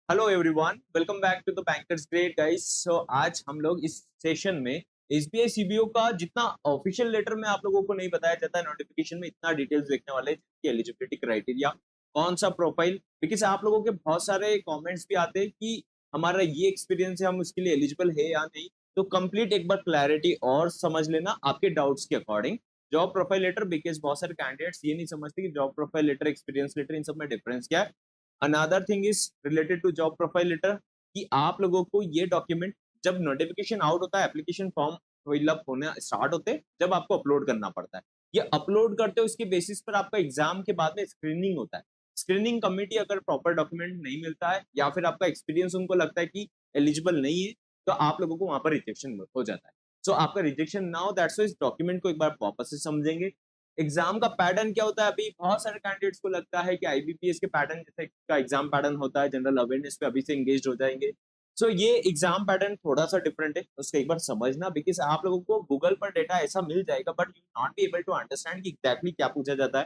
Hello everyone, welcome back to the Bankers Grade guys. So आज हम लोग इस सेशन में एसबीआई सीबीओ का जितना ऑफिशियल लेटर में आप लोगों को नहीं बताया जाता है नोटिफिकेशन में, इतना डिटेल्स देखने वाले हैं कि एलिजिबिलिटी क्राइटेरिया, कौन सा प्रोफाइल, बिकॉज आप लोगों के बहुत सारे कमेंट्स भी आते हैं कि हमारा ये एक्सपीरियंस है, हम उसके लिए एलिजिबल है या नहीं। तो कंप्लीट एक बार क्लैरिटी और समझ लेना आपके डाउट्स के according. Job profile letter, because बहुत सारे कैंडिडेट्स ये नहीं समझते कि job profile letter, experience letter, इन सब में डिफरेंस क्या है। Another thing is related to job profile letter कि आप लोगों को ये डॉक्यूमेंट जब नोटिफिकेशन आउट होता है, एप्लीकेशन फॉर्म फिलअप होने स्टार्ट होते हैं, जब आपको अपलोड करना पड़ता है, ये अपलोड करते हो, इसके बेसिस पर आपका एग्जाम के बाद में स्क्रीनिंग होता है। स्क्रीनिंग कमेटी अगर प्रॉपर डॉक्यूमेंट नहीं मिलता है या फिर आपका एक्सपीरियंस उनको लगता है कि एलिजिबल नहीं है, तो आप लोगों को वहां पर रिजेक्शन हो जाता है। सो आपका रिजेक्शन ना हो, दैट्स इस डॉक्यूमेंट को एक बार वापस से समझेंगे। एग्जाम का पैटर्न क्या होता है, अभी बहुत सारे कैंडिडेट्स को लगता है कि आईबीपीएस के पैटर्न जैसे का एग्जाम पैटर्न होता है, जनरल अवेयरनेस पे अभी से एंगेज हो जाएंगे। सो ये एग्जाम पैटर्न थोड़ा सा डिफरेंट है, उसको एक बार समझना, बिकॉज आप लोगों को गूगल पर डेटा ऐसा मिल जाएगा but you not be able to understand कि एग्जैक्टली क्या पूछा जाता है।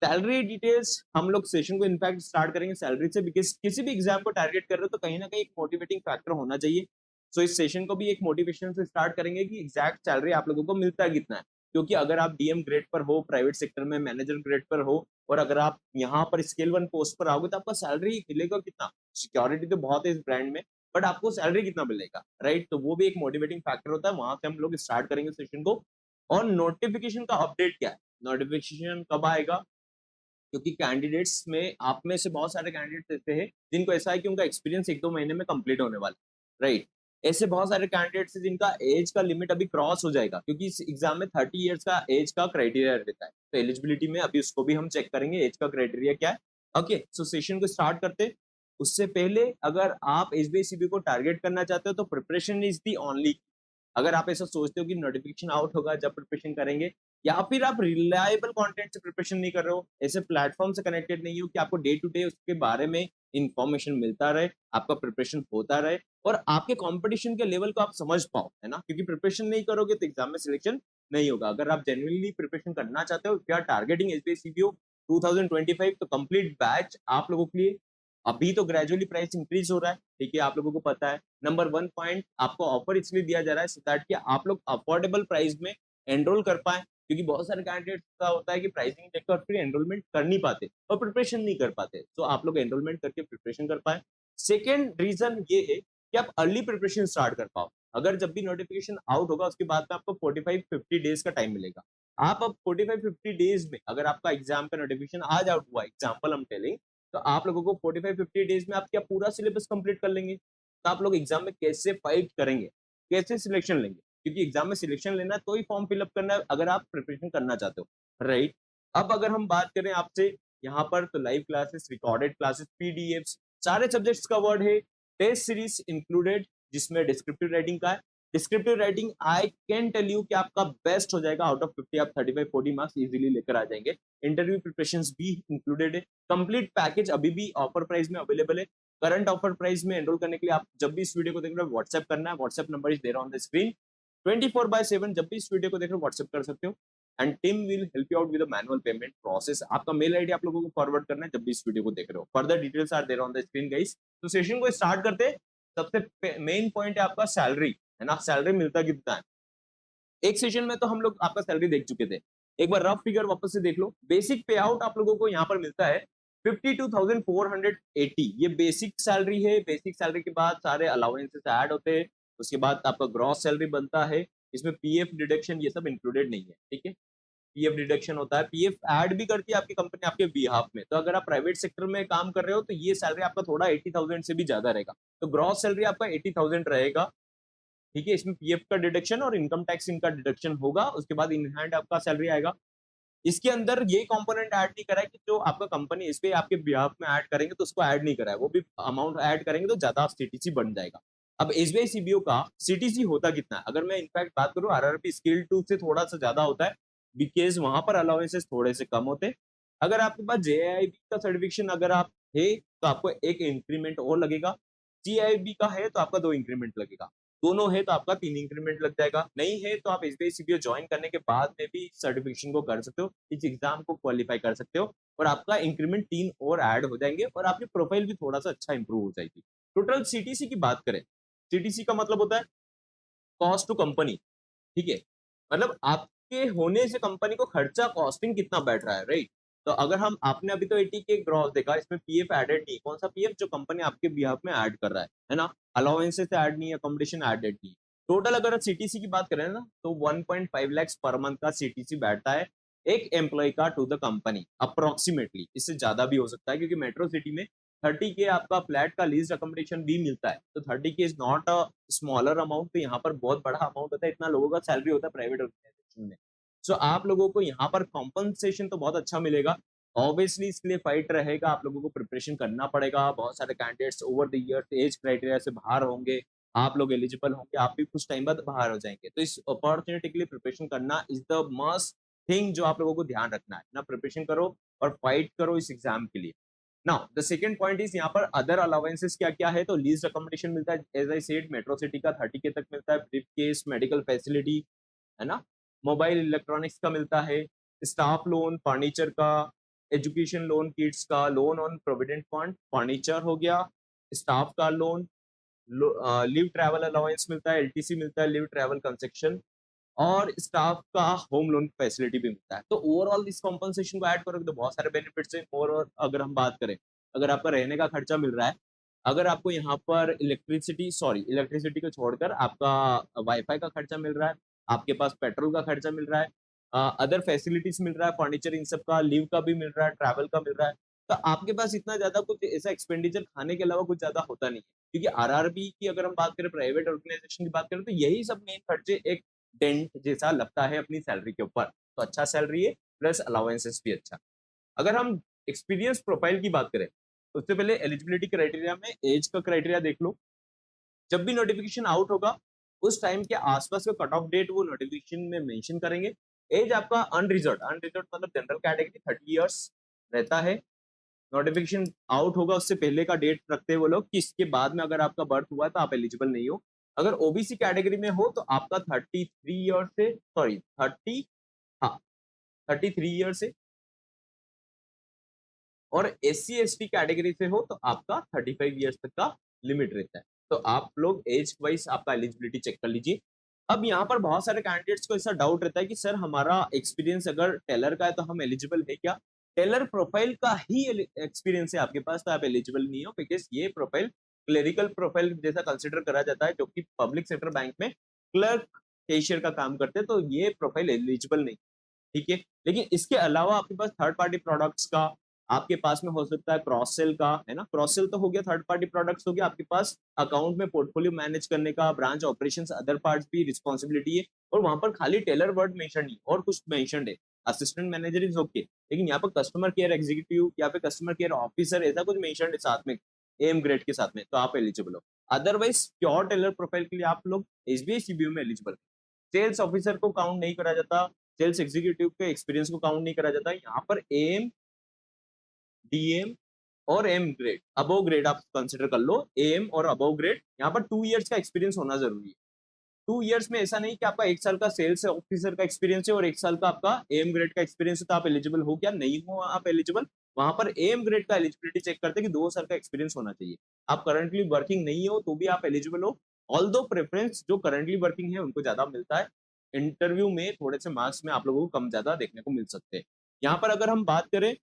सैलरी डिटेल्स हम लोग सेशन को इनफैक्ट स्टार्ट करेंगे सैलरी से, बिकॉज किसी भी एग्जाम को टारगेट कर रहे हो तो कहीं ना कहीं एक मोटिवेटिंग फैक्टर होना चाहिए। सो इस सेशन को भी एक मोटिवेशन से स्टार्ट करेंगे कि एग्जैक्ट सैलरी आप लोगों को मिलता कितना है। क्योंकि अगर आप डीएम ग्रेड पर हो, प्राइवेट सेक्टर में मैनेजर ग्रेड पर हो, और अगर आप यहाँ पर स्केल वन पोस्ट पर आओगे तो आपका सैलरी मिलेगा कितना। सिक्योरिटी तो बहुत है इस ब्रांड में, बट आपको सैलरी कितना मिलेगा, राइट। तो वो भी एक मोटिवेटिंग फैक्टर होता है, वहां से हम लोग स्टार्ट करेंगे सेशन को। और नोटिफिकेशन का अपडेट क्या है, नोटिफिकेशन कब आएगा, क्योंकि कैंडिडेट्स में आप में से बहुत सारे कैंडिडेट्स ऐसे हैं जिनको ऐसा है कि उनका एक्सपीरियंस एक दो महीने में कंप्लीट होने वाला है, राइट। ऐसे बहुत सारे कैंडिडेट्स हैं जिनका एज का लिमिट अभी क्रॉस हो जाएगा, क्योंकि इस एग्जाम में 30 ईयर्स का एज का क्राइटेरिया रहता है। तो एलिजिबिलिटी में अभी उसको भी हम चेक करेंगे, एज का क्राइटेरिया क्या है। ओके, सो सेशन को स्टार्ट करते। उससे पहले अगर आप एसबीआई सीबी को टारगेट करना चाहते हो तो प्रिपरेशन इज दी ओनली। अगर आप ऐसा सोचते हो कि नोटिफिकेशन आउट होगा जब प्रिपरेशन करेंगे, या फिर आप रिलायबल कंटेंट से प्रिपरेशन नहीं कर रहे हो, ऐसे प्लेटफॉर्म से कनेक्टेड नहीं हो कि आपको डे टू डे उसके बारे में इंफॉर्मेशन मिलता रहे, आपका प्रिपरेशन होता रहे और आपके कंपटीशन के लेवल को आप समझ पाओ, है ना। क्योंकि प्रिपरेशन नहीं करोगे तो एग्जाम में सिलेक्शन नहीं होगा। अगर आप जेन्युइनली प्रिपरेशन करना चाहते हो, क्या टारगेटिंग एसबीआई सीबीओ 2025, तो कंप्लीट बैच आप लोगों के लिए। अभी तो ग्रेजुअली प्राइस इंक्रीज हो रहा है, ठीक है, आप लोगों को पता है। नंबर वन पॉइंट, आपको ऑफर इसलिए दिया जा रहा है सो दैट कि आप लोग अफोर्डेबल प्राइस में एनरोल कर पाए, क्योंकि बहुत सारे कैंडिडेट्स का होता है कि प्राइसिंग देखकर फिर एनरोलमेंट कर नहीं पाते और प्रिपरेशन नहीं कर पाते, तो आप लोग एनरोलमेंट करके प्रिपरेशन कर पाए। सेकेंड रीजन ये है कि आप अर्ली प्रिपरेशन स्टार्ट कर पाओ। अगर जब भी नोटिफिकेशन आउट होगा उसके बाद में आपको 45-50 डेज का टाइम मिलेगा। आप अब 45-50 डेज में अगर आपका एग्जाम का नोटिफिकेशन आज आउट हुआ, एग्जाम्पल हम टेलिंग, तो आप लोगों को 45-50 डेज में आप क्या पूरा सिलेबस कंप्लीट कर लेंगे। तो आप लोग एग्जाम में कैसे फाइट करेंगे, कैसे सिलेक्शन लेंगे, क्योंकि एग्जाम में सिलेक्शन लेना है तो ही फॉर्म फिलअप करना है अगर आप प्रिपरेशन करना चाहते हो, राइट। अब अगर हम बात करें आपसे यहाँ पर, तो live classes, recorded classes, PDF, सारे सब्जेक्ट्स का वर्ड है, टेस्ट सीरीज इंक्लूडेड, जिसमें डिस्क्रिप्टिव राइटिंग का है। Descriptive writing I can tell you कि आपका बेस्ट हो जाएगा, आउट ऑफ 50 आप 35-40 मार्क्स इजीली लेकर आ जाएंगे। इंटरव्यू प्रिपरेशन भी इंक्लूडेड है। कंप्लीट पैकेज अभी भी ऑफर प्राइस में अवेलेबल है। करंट ऑफर प्राइस में एनरोल करने के लिए आप जब भी इस वीडियो को देख रहे हो व्हाट्सएप करना है, WhatsApp number is there on the screen. 24/7 जब भी इस वीडियो को देख रहे हो व्हाट्सएप कर सकते हो, and team will help you out with manual payment process. आपका मेल आईडी आप लोगों को फॉरवर्ड करना है जब भी इस वीडियो को देख रहे हो। Further details are there on the screen guys. तो सेशन को स्टार्ट करते हैं। सबसे मेन पॉइंट है आपका सैलरी, है ना। सैलरी मिलता कितना है, एक सेशन में तो हम लोग आपका सैलरी देख चुके थे, एक बार रफ फिगर वापस से देख लो। बेसिक पे आउट आप लोगों को यहाँ पर मिलता है 52,480। ये बेसिक सैलरी है। बेसिक सैलरी के बाद सारे अलाउंसेस ऐड होते हैं, उसके बाद आपका ग्रॉस सैलरी बनता है। इसमें पीएफ डिडक्शन ये सब इंक्लूडेड नहीं है, ठीक है। पीएफ डिडक्शन होता है, पीएफ ऐड भी करती है आपकी कंपनी आपके बिहाफ में। तो अगर आप प्राइवेट सेक्टर में काम कर रहे हो तो ये सैलरी आपका थोड़ा 80,000 से भी ज्यादा रहेगा। तो ग्रॉस सैलरी आपका 80,000 रहेगा, ठीक है। इसमें पीएफ का डिडक्शन और इनकम टैक्स इनका डिडक्शन होगा, उसके बाद इन हैंड आपका सैलरी आएगा। इसके अंदर ये कंपोनेंट ऐड नहीं करा है कि जो आपका कंपनी इस पे आपके बिहाफ में ऐड करेंगे तो उसको ऐड नहीं करा है, वो भी अमाउंट ऐड करेंगे तो ज्यादा सीटीसी बन जाएगा। अब एसबीआई सीबीओ का सीटीसी होता कितना है, अगर मैं इनफैक्ट बात करूं आरआरबी स्किल 2 से थोड़ा सा ज्यादा होता है, बिकॉज वहां पर अलाउंसेस थोड़े से कम होते हैं। अगर आपके पास जेआईबी का सर्टिफिकेशन अगर आप है तो आपको एक इंक्रीमेंट और लगेगा। जीआईबी का है तो आपका दो इंक्रीमेंट लगेगा। दोनों है तो आपका तीन इंक्रीमेंट लग जाएगा। नहीं है तो आप एसबीआई सीबीओ ज्वाइन करने के बाद में भी सर्टिफिकेशन को कर सकते हो, इस एग्जाम को क्वालिफाई कर सकते हो। और आपका इंक्रीमेंट 3 और ऐड हो जाएंगे और आपकी प्रोफाइल भी थोड़ा सा अच्छा इंप्रूव हो जाएगी। टोटल सीटीसी की बात करें, सीटीसी का मतलब होता है कॉस्ट टू कंपनी, ठीक है? मतलब आपके होने से कंपनी को खर्चा कॉस्टिंग कितना बैठ रहा है, राइट? तो अगर हम आपने अभी तो 80 के ग्रॉस देखा, इसमें पीएफ एडेड नहीं, कौन सा पीएफ? जो कंपनी आपके बिहाफ में ऐड कर रहा है ना? अलाउंसेस ऐड नहीं है, अकोमोडेशन एडेड नहीं है। टोटल अगर सीटीसी की बात करें ना, तो 1.5 लाख पर मंथ का सीटीसी बैठता है एक एम्प्लॉय का टू द कंपनी अप्रोक्सीमेटली। इससे ज्यादा भी हो सकता है क्योंकि मेट्रो सिटी में 30 के आपका फ्लैट का लीज अकोमोडेशन भी मिलता है, तो 30 के is not a smaller amount, तो यहाँ पर बहुत बड़ा अमाउंट होता है, इतना लोगों का सैलरी होता है प्राइवेट ऑर्गेनाइजेशन में। सो आप लोगों को यहाँ पर कॉम्पनसेशन तो बहुत अच्छा मिलेगा। ऑब्वियसली इसके लिए फाइट रहेगा, आप लोगों को प्रिपरेशन करना पड़ेगा। बहुत सारे candidates over the year age criteria से बाहर होंगे, आप लोग एलिजिबल होंगे, आप भी कुछ टाइम बाद बाहर हो जाएंगे, तो इस अपॉर्चुनिटी के लिए प्रिपरेशन करना इज द मस्ट थिंग जो आप लोगों को ध्यान रखना है ना। प्रिपरेशन करो और फाइट करो इस एग्जाम के लिए। Now the second point is यहाँ पर अदर अलाउंसेस क्या क्या है, तो लीज अकोमोडेशन मिलता है, as I said metro city का 30 के तक मिलता है, ब्रीफ केस, मेडिकल फैसिलिटी, है ना? मोबाइल इलेक्ट्रॉनिक्स का मिलता है, स्टाफ लोन, फर्नीचर का, एजुकेशन लोन किड्स का, loan on provident fund, furniture हो गया, स्टाफ का लोन, लीव ट्रैवल अलाउंस मिलता है, एलटीसी मिलता है, लीव ट्रैवल कंसेक्शन, और स्टाफ का होम लोन फैसिलिटी भी मिलता है। तो ओवरऑल इस कॉम्पनसेशन को ऐड करोगे तो बहुत सारे बेनिफिट्स हैं। और अगर हम बात करें, अगर आपका रहने का खर्चा मिल रहा है, अगर आपको यहाँ पर इलेक्ट्रिसिटी को छोड़कर आपका वाईफाई का खर्चा मिल रहा है, आपके पास पेट्रोल का खर्चा मिल रहा है, अदर फैसिलिटीज मिल रहा है, फर्नीचर इन सब का, लीव का भी मिल रहा है, ट्रैवल का मिल रहा है, तो आपके पास इतना ज्यादा कुछ ऐसा एक्सपेंडिचर खाने के अलावा कुछ ज्यादा होता नहीं है। क्योंकि आरआरबी की अगर हम बात करें, प्राइवेट ऑर्गेनाइजेशन की बात करें, तो यही सब मेन खर्चे एक डेंट जैसा लगता है अपनी सैलरी के ऊपर। तो अच्छा सैलरी है, प्लस अलाउंसेस भी अच्छा। अगर हम एक्सपीरियंस प्रोफाइल की बात करें, तो उससे पहले एलिजिबिलिटी क्राइटेरिया में एज का क्राइटेरिया देख लो। जब भी नोटिफिकेशन आउट होगा उस टाइम के आसपास का कट ऑफ डेट वो नोटिफिकेशन में मेंशन करेंगे। एज आपका अनरिजर्व, अनरिजर्व मतलब जनरल कैटेगरी 30 इयर्स रहता है। नोटिफिकेशन आउट होगा उससे पहले का डेट रखते हैं वो लोग कि इसके बाद में अगर आपका बर्थ हुआ है तो आप एलिजिबल नहीं हो। अगर ओबीसी कैटेगरी में हो तो आपका 33 ईयर से, सॉरी 30, हाँ 33 ईयर से, और एससी एसटी कैटेगरी से हो तो आपका 35 ईयर्स तक का लिमिट रहता है। तो आप लोग एज वाइज आपका एलिजिबिलिटी चेक कर लीजिए। अब यहाँ पर बहुत सारे कैंडिडेट्स को ऐसा डाउट रहता है कि सर हमारा एक्सपीरियंस अगर टेलर का है तो हम एलिजिबल है क्या? टेलर प्रोफाइल का ही एक्सपीरियंस है आपके पास तो आप एलिजिबल नहीं हो, बिकॉज ये प्रोफाइल क्लेरिकल प्रोफाइल जैसा कंसिडर करा जाता है, जो कि पब्लिक सेक्टर बैंक में क्लर्क कैशियर का काम करते हैं, तो ये प्रोफाइल एलिजिबल नहीं, ठीक है? लेकिन इसके अलावा आपके पास थर्ड पार्टी प्रोडक्ट्स का, आपके पास में हो सकता है क्रॉस सेल का, है ना? क्रॉस सेल तो हो गया, थर्ड पार्टी प्रोडक्ट्स हो गया, आपके पास अकाउंट में पोर्टफोलियो मैनेज करने का, ब्रांच ऑपरेशंस, अदर पार्ट्स भी रिस्पॉन्सिबिलिटी है। और वहां पर खाली टेलर वर्ड मेंशन नहीं और कुछ मेंशन है, असिस्टेंट मैनेजर इज ओके, लेकिन यहाँ पर कस्टमर केयर एग्जीक्यूटिव या फिर कस्टमर केयर ऑफिसर ऐसा कुछ मेंशन है साथ में, एम ग्रेड के साथ में, तो आप एलिजिबल हो। अदरवाइज प्योर टेलर प्रोफाइल के लिए आप लोग एसबीआई सीबीयू में एलिजिबल। सेल्स ऑफिसर को काउंट नहीं करा जाता, सेल्स एग्जीक्यूटिव के एक्सपीरियंस को काउंट नहीं करा जाता। यहाँ पर एम, डीएम और एम ग्रेड, अबव ग्रेड आप कंसिडर कर लो, एम और अबव ग्रेड। यहाँ पर 2 इयर्स का एक्सपीरियंस होना जरूरी है। 2 इयर्स में ऐसा नहीं कि आपका 1 साल का सेल्स ऑफिसर का एक्सपीरियंस है और 1 साल का आपका एम ग्रेड का एक्सपीरियंस है तो आप एलिजिबल हो क्या? नहीं हो आप एलिजिबल। वहां पर एम ग्रेड का एलिजिबिलिटी चेक करते हैं कि 2 साल का एक्सपीरियंस होना चाहिए। आप करंटली वर्किंग नहीं हो तो भी आप एलिजिबल हो। ऑल दो प्रेफरेंस जो करंटली वर्किंग है उनको ज्यादा मिलता है, इंटरव्यू में थोड़े से मार्क्स में आप लोगों को कम ज्यादा देखने को मिल सकते हैं। यहाँ पर अगर हम बात करें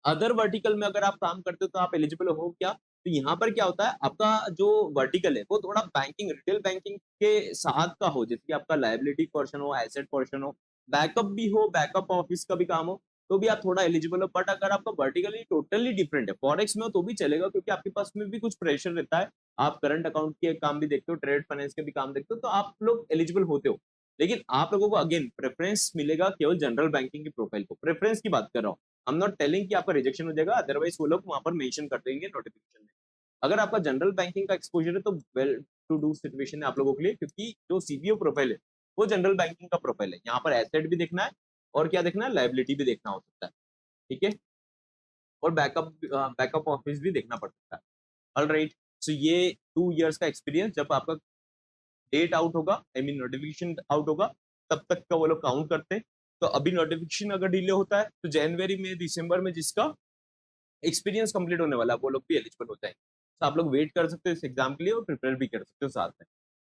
अदर वर्टिकल में अगर आप काम करते हो तो आप एलिजिबल हो क्या? तो यहाँ पर क्या होता है, आपका जो वर्टिकल है वो थोड़ा बैंकिंग, रिटेल बैंकिंग के साथ का हो, जैसे कि आपका लायबिलिटी पोर्शन हो, एसेट पोर्शन हो, बैकअप भी हो, बैकअप ऑफिस का भी काम हो, तो भी आप थोड़ा एलिजिबल हो। बट अगर आपका वर्टिकली टोटली डिफरेंट है, फॉरेक्स में हो तो भी चलेगा क्योंकि आपके पास में भी कुछ प्रेशर रहता है। आप करंट अकाउंट के काम भी देखते हो, ट्रेड फाइनेंस के भी काम देखते हो, तो आप लोग एलिजिबल होते हो। लेकिन आप लोगों को अगेन प्रेफरेंस मिलेगा केवल जनरल बैंकिंग की प्रोफाइल को, प्रेफरेंस की बात कर रहा हूँ। आई एम नॉट टेलिंग कि आपका रिजेक्शन हो जाएगा, अदरवाइज वो लोग वहां पर मेंशन कर देंगे नोटिफिकेशन में। अगर आपका जनरल बैंकिंग का एक्सपोजर है तो वेल टू डू सिचुएशन है आप लोगों के लिए, क्योंकि जो सीबीओ प्रोफाइल है वो जनरल बैंकिंग का प्रोफाइल है। यहाँ पर एसेट भी देखना है और क्या देखना है, लाइबिलिटी भी देखना हो सकता है, ठीक है? और बैकअप ऑफिस भी देखना पड़ सकता है। ऑलराइट, सो ये 2 इयर्स का एक्सपीरियंस जब आपका डेट आउट होगा, आई मीन नोटिफिकेशन आउट होगा, तब तक का वो लोग काउंट करते हैं। तो अभी नोटिफिकेशन अगर डिले होता है तो जनवरी में, दिसंबर में जिसका एक्सपीरियंस कंप्लीट होने वाला है वो लोग भी एलिजिबल हो जाएंगे। तो आप लोग वेट कर सकते हो इस एग्जाम के लिए और प्रिपेयर भी कर सकते हो साथ में।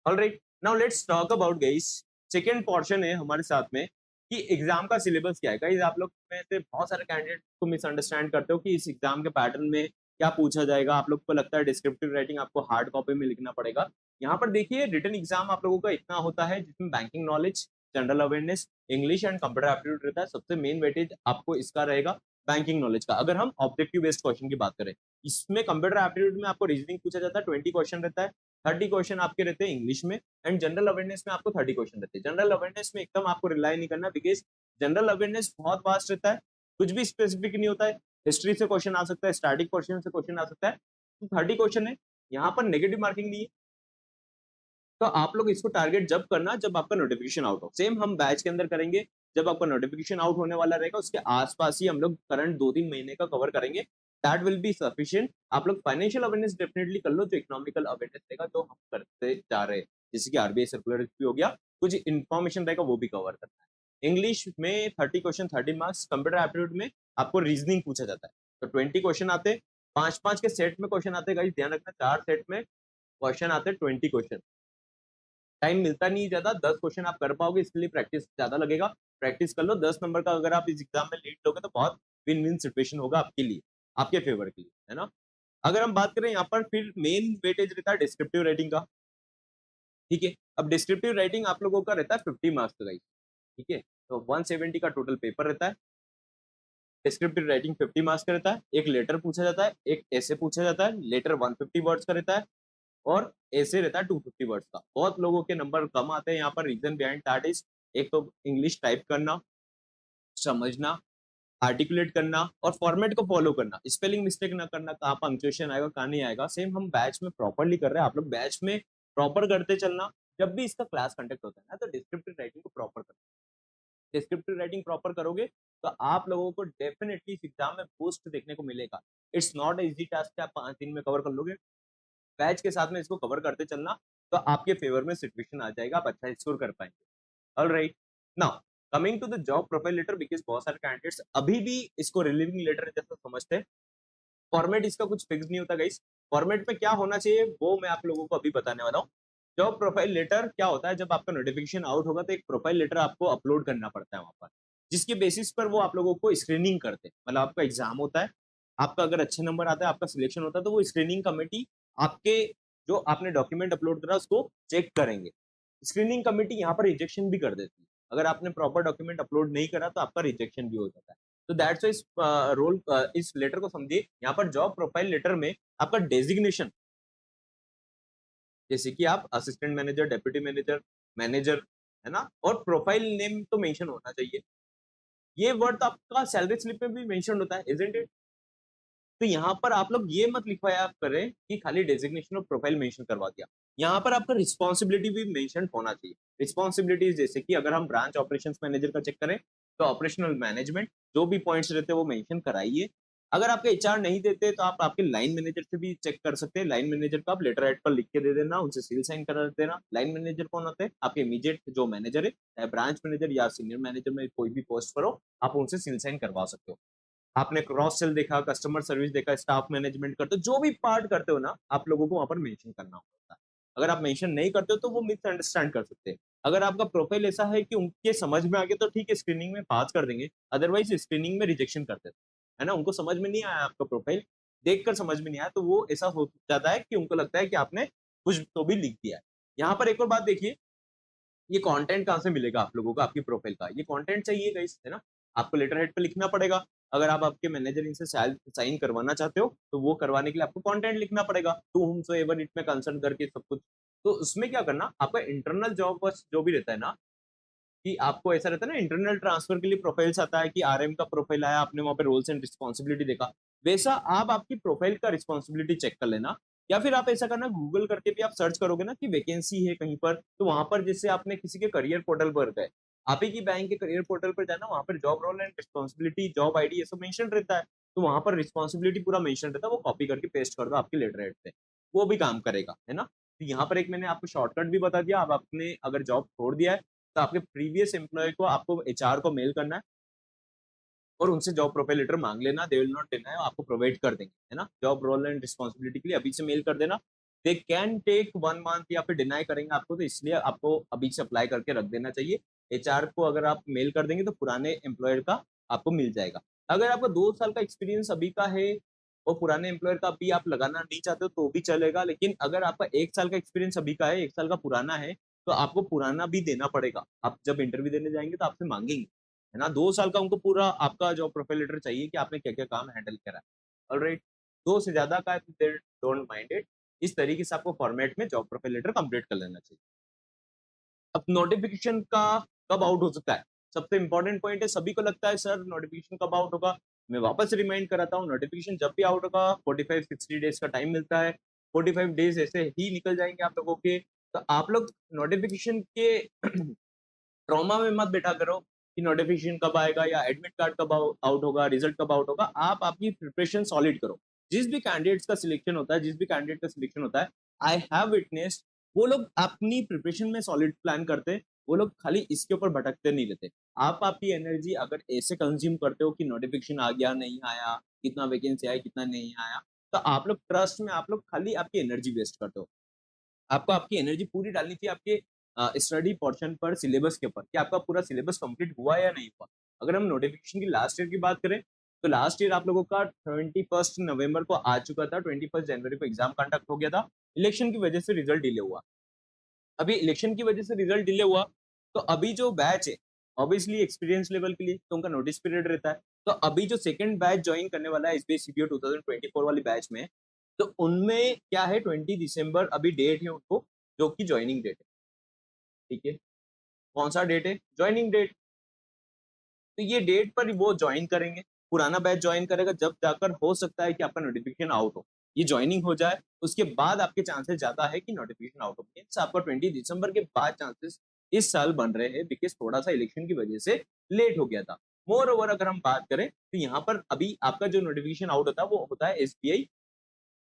Alright, now let's talk about guys, second portion है हमारे साथ में कि एग्जाम का सिलेबस क्या है। गाइस आप लोग में से बहुत सारे कैंडिडेट को मिसअंडरस्टैंड करते हो कि इस एग्जाम के पैटर्न में क्या पूछा जाएगा। आप लोग को लगता है डिस्क्रिप्टिव राइटिंग आपको हार्ड कॉपी में लिखना पड़ेगा। यहाँ पर देखिए रिटन एग्जाम आप लोगों का इतना होता है जिसमें banking knowledge, general awareness, English and computer aptitude रहता है। सबसे मेन वेटेज आपको इसका रहेगा बैंकिंग नॉलेज का। अगर हम ऑब्जेक्टिव बेस्ड क्वेश्चन की बात करें, इसमें कंप्यूटर एप्टीट्यूड में आपको रीजनिंग पूछा जाता है, 20 क्वेश्चन रहता है, 30 क्वेश्चन आपके रहते हैं इंग्लिश में, एंड जनरल अवेयरनेस में आपको 30 क्वेश्चन रहते हैं। जनरल अवेयरनेस में एकदम आपको रिलाई नहीं करना, बिकॉज जनरल अवेयरनेस बहुत वास्ट रहता है, कुछ भी स्पेसिफिक नहीं होता है। हिस्ट्री से क्वेश्चन आ सकता है, स्टैटिक क्वेश्चन से क्वेश्चन आ सकता है। तो 30 क्वेश्चन है, यहाँ पर नेगेटिव मार्किंग नहीं है। तो आप लोग इसको टारगेट जब करना जब आपका नोटिफिकेशन आउट हो। सेम हम बैच के अंदर करेंगे, जब आपका नोटिफिकेशन आउट होने वाला रहेगा उसके आसपास ही हम लोग करंट 2-3 महीने का कवर करेंगे। That will be sufficient. आप लोग फाइनेंशियल अवेयरनेस डेफिनेटली कर लो, जो इकोनॉमिकल अवेयरनेस रहेगा जो हम करते जा रहे हैं, जैसे कि आरबीआई सर्कुलर भी हो गया, कुछ इन्फॉर्मेशन रहेगा वो भी कवर करना है। इंग्लिश में 30 क्वेश्चन, 30 मार्क्स। कंप्यूटर एप्टीट्यूड में आपको रीजनिंग पूछा जाता है, तो 20 क्वेश्चन आते हैं, 5-5 के सेट में क्वेश्चन आते हैं। गाइस ध्यान रखना, 4 सेट में क्वेश्चन आते हैं, 20 क्वेश्चन। टाइम मिलता नहीं ज्यादा, 10 क्वेश्चन आप कर पाओगे, इसके लिए प्रैक्टिस ज्यादा लगेगा। प्रैक्टिस कर लो, 10 नंबर का अगर आप इस एग्जाम में लीड लोगे तो बहुत विन विन सिचुएशन होगा आपके लिए, आपके फेवर के लिए, है ना। अगर हम बात करें यहाँ पर, फिर मेन वेटेज रहता है डिस्क्रिप्टिव राइटिंग का। ठीक है, अब डिस्क्रिप्टिव राइटिंग आप लोगों का रहता है 50 मार्क्स का गाइस। ठीक है, तो 170 का टोटल पेपर रहता है। डिस्क्रिप्टिव राइटिंग 50 मार्क्स का रहता है। एक लेटर पूछा जाता है, एक ऐसे पूछा जाता है। लेटर 150 वर्ड्स का रहता है और ऐसे रहता है 250 वर्ड्स का। बहुत लोगों के नंबर कम आते हैं यहाँ पर, रीजन बिहाइंड दैट इज, एक तो इंग्लिश टाइप करना, समझना, आर्टिकुलेट करना और फॉर्मेट को फॉलो करना, स्पेलिंग मिस्टेक ना करना, कहाँ पंक्चुएशन आएगा कहाँ नहीं आएगा। सेम हम बैच में प्रॉपरली कर रहे हैं, आप लोग बैच में प्रॉपर करते चलना। जब भी इसका क्लास कंडक्ट होता है ना तो डिस्क्रिप्टिव राइटिंग को प्रॉपर करना। डिस्क्रिप्टिव राइटिंग प्रॉपर करोगे तो आप लोगों को डेफिनेटली इस एग्जाम में बूस्ट देखने को मिलेगा। इट्स नॉट इजी टास्क, आप 5 दिन में कवर कर लोगे। बैच के साथ में इसको कवर करते चलना, तो आपके फेवर में सिचुएशन आ जाएगा, आप अच्छा स्कोर कर पाएंगे। Alright, now coming to the job profile letter, because बहुत सारे कैंडिडेट्स अभी भी इसको रिलीविंग लेटर जैसा समझते हैं। फॉर्मेट इसका कुछ फिक्स नहीं होता गाइस। फॉर्मेट में क्या होना चाहिए वो मैं आप लोगों को अभी बताने वाला हूँ। जॉब प्रोफाइल लेटर क्या होता है, जब आपका नोटिफिकेशन आउट होगा तो एक प्रोफाइल लेटर आपको अपलोड करना पड़ता है वहां पर, जिसके बेसिस पर वो आप लोगों को स्क्रीनिंग करते हैं। मतलब आपका एग्जाम होता है, आपका अगर अच्छे नंबर आता है, आपका सिलेक्शन होता है, तो वो स्क्रीनिंग कमेटी आपके जो आपने डॉक्यूमेंट अपलोड करा उसको चेक करेंगे। स्क्रीनिंग कमेटी यहाँ पर रिजेक्शन भी कर देती है। अगर आपने प्रॉपर डॉक्यूमेंट अपलोड नहीं करा तो आपका रिजेक्शन भी हो जाता है। तो दैट्स इस रोल, इस लेटर को समझिए। यहाँ पर जॉब प्रोफाइल लेटर में आपका डेजिग्नेशन, जैसे कि आप assistant manager, deputy manager, manager, है ना, और प्रोफाइल नेम तो मेंशन होना चाहिए। ये वर्ड तो आपका सैलरी स्लिप में भी मेंशन होता है, इजंट इट। तो यहाँ पर आप लोग ये मत लिखवाया करें कि खाली डेजिग्नेशन और प्रोफाइल मेंशन करवा दिया। यहाँ पर आपका रिस्पॉन्सिबिलिटी भी मेंशन होना चाहिए। रिस्पॉन्सिबिलिटीज जैसे कि अगर हम ब्रांच ऑपरेशंस मैनेजर का चेक करें तो ऑपरेशनल मैनेजमेंट, जो भी पॉइंट्स रहते हैं वो मेंशन कराइए। अगर आपके एचआर नहीं देते तो आप आपके लाइन मैनेजर से भी चेक कर सकते हैं। लाइन मैनेजर को आप लेटर हेड पर लिख के दे देना, उनसे सील साइन करा देना। लाइन मैनेजर कौन होते हैं? आपके इमीडिएट जो मैनेजर है, चाहे ब्रांच मैनेजर या सीनियर मैनेजर में कोई भी पोस्ट पर हो, आप उनसे सील साइन करवा सकते हो। आपने क्रॉस सेल देखा, कस्टमर सर्विस देखा, स्टाफ मैनेजमेंट करते हो, जो भी पार्ट करते हो ना, आप लोगों को वहां पर मेंशन करना होता है। अगर आप मेंशन नहीं करते हो तो वो मिसअंडरस्टैंड कर सकते हैं। अगर आपका प्रोफाइल ऐसा है कि उनके समझ में आ गया तो ठीक है, स्क्रीनिंग में पास कर देंगे, अदरवाइज स्क्रीनिंग में रिजेक्शन कर देते हैं, है ना। उनको समझ में नहीं आया आपका प्रोफाइल, देखकर समझ में नहीं आया, तो वो ऐसा हो जाता है कि उनको लगता है कि आपने कुछ तो भी लिख दिया है। यहाँ पर एक और बात देखिए, ये कंटेंट कहाँ से मिलेगा आप लोगों को आपकी प्रोफाइल का? ये कंटेंट चाहिए गाइस, है ना। आपको लेटर हेड पे लिखना पड़ेगा। अगर आप आपके मैनेजर इनसे साइन करवाना चाहते हो तो वो करवाने के लिए आपको कंटेंट लिखना पड़ेगा, टू हुमसोएवर इट में कंसर्न करके सब कुछ। तो उसमें क्या करना, आपका इंटरनल जॉब बस जो भी रहता है ना, कि आपको ऐसा रहता है ना, इंटरनल ट्रांसफर के लिए प्रोफाइल्स आता है कि आरएम का प्रोफाइल आया, आपने वहां पे रोल्स एंड रिस्पॉन्सिबिलिटी देखा, वैसा आप आपकी प्रोफाइल का रिस्पॉन्सिबिलिटी चेक कर लेना। या फिर आप ऐसा करना, गूगल करके भी आप सर्च करोगे ना कि वैकेंसी है कहीं पर, तो वहां पर जैसे आपने किसी के करियर पोर्टल पर गए, आप ही की बैंक के करियर पोर्टल पर जाना, वहां पर job role and responsibility, job ID, ये सब मेंशन रहता है। तो वहां पर रिस्पॉन्सिबिलिटी पूरा मेंशन रहता है, वो कॉपी करके पेस्ट कर दो आपके लेटर हेड पे, वो भी काम करेगा, है ना। तो यहाँ पर एक मैंने आपको शॉर्टकट भी बता दिया। अब आपने अगर जॉब छोड़ दिया है तो आपके प्रीवियस एम्प्लॉय को आपको एचआर को मेल करना है और उनसे जॉब प्रोफाइल लेटर मांग लेना, दे विल नॉट डिनाई, आपको प्रोवाइड कर देंगे, है ना। जॉब रोल एंड रिस्पॉन्सिबिलिटी के लिए अभी से मेल कर देना। दे कैन टेक 1 मंथ या फिर डिनाई करेंगे आपको, तो इसलिए आपको अभी से अप्लाई करके रख देना चाहिए। एचआर को अगर आप मेल कर देंगे तो पुराने एम्प्लॉयर का आपको मिल जाएगा। अगर आपका 2 साल का एक्सपीरियंस अभी का है और पुराने एम्प्लॉयर का अभी आप लगाना नहीं चाहते हो तो भी चलेगा, लेकिन अगर आपका 1 साल का एक्सपीरियंस अभी का है, 1 साल का पुराना है, तो आपको पुराना भी देना पड़ेगा। आप जब इंटरव्यू देने जाएंगे तो आपसे मांगेंगे, है ना। 2 साल का उनको पूरा आपका जॉब प्रोफाइल लेटर चाहिए कि आपने क्या क्या काम हैंडल करा है। ऑलराइट, 2 से ज्यादा का डोंट माइंड इट। इस तरीके से आपको फॉर्मेट में जॉब प्रोफाइल लेटर कंप्लीट कर लेना चाहिए। अब नोटिफिकेशन का कब आउट हो सकता है, सबसे इंपॉर्टेंट पॉइंट है। सभी को लगता है सर नोटिफिकेशन कब आउट होगा, मैं वापस रिमाइंड कराता हूँ, नोटिफिकेशन जब भी आउट होगा 45-60 डेज का टाइम मिलता है। 45 डेज ऐसे ही निकल जाएंगे आप लोगों के। तो आप लोग नोटिफिकेशन के ट्रॉमा में मत बैठा करो कि नोटिफिकेशन कब आएगा या एडमिट कार्ड कब आउट होगा, रिजल्ट कब आउट होगा। आप आपकी प्रिपरेशन सॉलिड करो। जिस भी कैंडिडेट्स का सिलेक्शन होता है, जिस भी कैंडिडेट का सिलेक्शन होता है, आई हैव विटनेस्ड, वो लोग अपनी प्रिपरेशन में सॉलिड प्लान करते हैं। वो लोग खाली इसके ऊपर भटकते नहीं रहते। आप आपकी एनर्जी अगर ऐसे कंज्यूम करते हो कि नोटिफिकेशन आ गया नहीं आया, कितना वैकेंसी आया कितना नहीं आया, तो आप लोग ट्रस्ट में आप लोग खाली आपकी एनर्जी वेस्ट करते हो। आपको आपकी एनर्जी पूरी डालनी चाहिए आपके स्टडी पोर्शन पर, सिलेबस के ऊपर, कि आपका पूरा सिलेबस कंप्लीट हुआ या नहीं हुआ। अगर हम नोटिफिकेशन की लास्ट ईयर की बात करें, तो लास्ट ईयर आप लोगों का 21 नवंबर को आ चुका था, 21 जनवरी को एग्जाम कंडक्ट हो गया था। इलेक्शन की वजह से रिजल्ट डिले हुआ। अभी इलेक्शन की वजह से रिजल्ट डिले हुआ, तो अभी जो बैच है, ऑब्वियसली एक्सपीरियंस लेवल के लिए तो उनका नोटिस पीरियड रहता है। तो अभी जो सेकंड बैच ज्वाइन करने वाला है एसबीआई सीबीओ 2024 वाली बैच में, तो उनमें क्या है, 20 दिसंबर अभी डेट है उनको, जो कि ज्वाइनिंग डेट है। ठीक है, कौन सा डेट है, ज्वाइनिंग डेट। तो ये डेट पर वो ज्वाइन करेंगे, पुराना बैच ज्वाइन करेगा, जब जाकर हो सकता है कि आपका नोटिफिकेशन आउट हो, ये ज्वाइनिंग हो जाए, उसके बाद आपके चांसेस ज्यादा है कि नोटिफिकेशन आउट हो। मीन्स आपका 20 दिसंबर के बाद चांसेस इस साल बन रहे हैं, बिकॉज थोड़ा सा इलेक्शन की वजह से लेट हो गया था। मोर ओवर अगर हम बात करें तो यहाँ पर अभी आपका जो नोटिफिकेशन आउट होता है वो होता है एसबीआई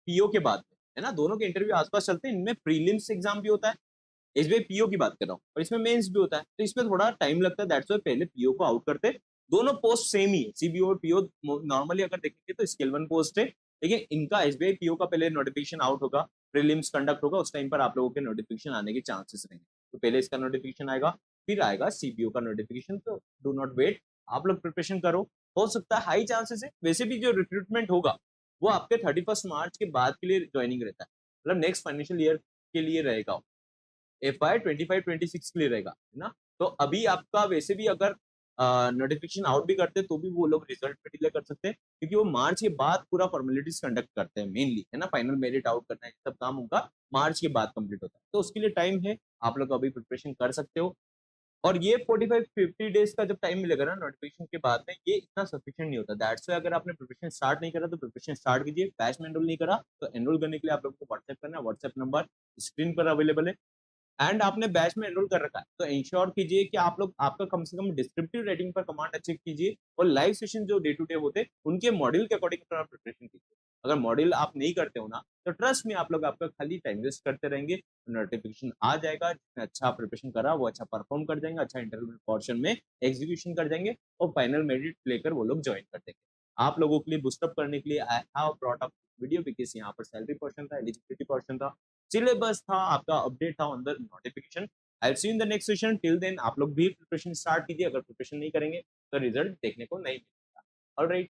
पीओ के बाद में, है ना। दोनों के इंटरव्यू आसपास चलते हैं, इनमें प्रीलिम्स एग्जाम भी होता है, एसबीआई पीओ की बात कर रहा हूँ, और इसमें मेंस भी होता है, तो इसमें थोड़ा टाइम लगता है। दैट्स व्हाई पहले पीओ को आउट करते हैं। दोनों पोस्ट सेम ही है, सीबीओ और पीओ नॉर्मली अगर देखेंगे तो स्केल 1 पोस्ट है, लेकिन इनका एसबीआई पीओ का पहले नोटिफिकेशन आउट होगा, प्रीलिम्स कंडक्ट होगा, उस टाइम पर आप लोगों के नोटिफिकेशन आने के चांसेस रहेंगे। तो पहले इसका नोटिफिकेशन आएगा, फिर आएगा सीबीओ का नोटिफिकेशन। तो डू नॉट वेट, आप लोग प्रिपरेशन करो। हो सकता है, हाई चांसेस है वैसे भी, जो रिक्रूटमेंट होगा वो आपके 31 मार्च के बाद के लिए ज्वाइनिंग रहता है, मतलब नेक्स्ट फाइनेंशियल ईयर के लिए रहेगा। FY 25-26 के लिए रहेगा, है ना। तो अभी आपका वैसे भी अगर नोटिफिकेशन आउट भी करते हैं तो भी वो लोग रिजल्ट में डिले कर सकते हैं, क्योंकि वो मार्च के बाद पूरा फॉर्मेलिटीज कंडक्ट करते हैं मेनली, है ना। फाइनल मेरिट आउट करना है, सब काम उनका मार्च के बाद कंप्लीट होता है, तो उसके लिए टाइम है, आप लोग अभी प्रिपरेशन कर सकते हो। और ये 45-50 डेज का जब टाइम मिलेगा ना नोटिफिकेशन के बाद में, ये इतना सफिशिएंट नहीं होता। दैट्स व्हाई अगर आपने प्रिपरेशन स्टार्ट नहीं करा तो प्रिपरेशन स्टार्ट कीजिए। बैच में एनरोल नहीं करा तो एनरोल करने के लिए आप लोगों को व्हाट्सएप करना है, व्हाट्सएप नंबर स्क्रीन पर अवेलेबल है। एंड आपने बैच में एनरोल कर रखा है तो इंश्योर कीजिए कि आप लोग आपका कम से कम डिस्क्रिप्टिव राइटिंग पर कमांड अच्छे कीजिए, और लाइव सेशन जो डे टू डे होते हैं उनके मॉड्यूल के अकॉर्डिंग अपना प्रिपरेशन कीजिए। अगर मॉड्यूल आप नहीं करते हो ना, तो ट्रस्ट में आप लोग आपका खाली टाइम वेस्ट करते रहेंगे। नोटिफिकेशन आ जाएगा, जिसने अच्छा प्रिपरेशन करा वो अच्छा परफॉर्म कर जाएंगे, अच्छा इंटरव्यू पोर्शन में एग्जीक्यूशन कर जाएंगे, और फाइनल मेरिट लेकर वो लोग ज्वाइन कर देंगे। आप लोगों के लिए बूस्टअप करने के लिए I have brought up video, because यहाँ पर सैलरी पोर्शन था, एलिजिबिलिटी पोर्शन था, सिलेबस था, आपका अपडेट था on the notification. I see in the next session, till then आप लोग भी प्रिपरेशन स्टार्ट कीजिए। अगर प्रिपरेशन नहीं करेंगे तो रिजल्ट देखने को नहीं मिलेगा। ऑलराइट।